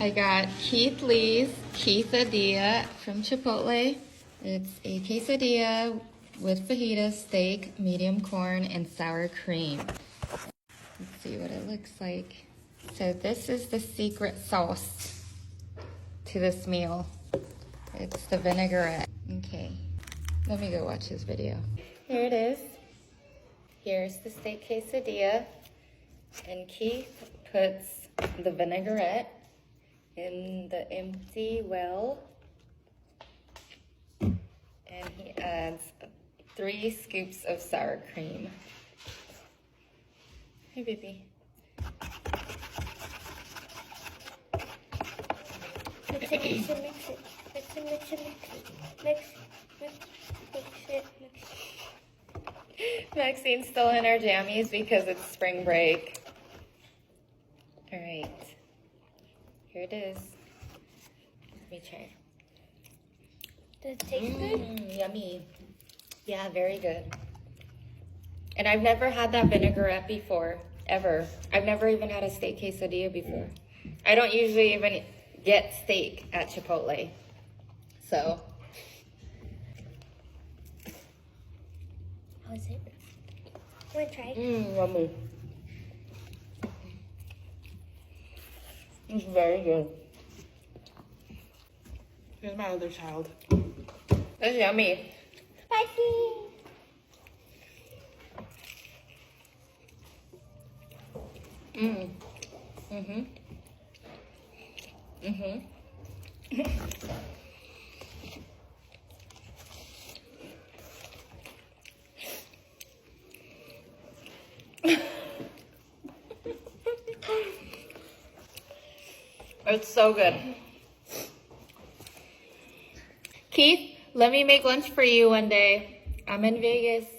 I got Keith Lee's Keithadilla from Chipotle. It's a quesadilla with fajita, steak, medium corn, and sour cream. Let's see what it looks like. So this is the secret sauce to this meal. It's the vinaigrette. Okay, let me go watch this video. Here it is. Here's the steak quesadilla. And Keith puts the vinaigrette in the empty well, and he adds 3 scoops of sour cream. Hey, baby. Mix it, mix it, mix it. Mix it, mix it, mix it. Mix it, mix it. Maxine's still in her jammies because it's spring break. All right. Here it is. Let me try. Does it taste good? Yummy. Yeah, very good. And I've never had that vinaigrette before, ever. I've never even had a steak quesadilla before. I don't usually even get steak at Chipotle. So. How is it? Want to try? Yummy. It's very good. Here's my other child. It's yummy. Spicy! It's so good. Keith, let me make lunch for you one day. I'm in Vegas.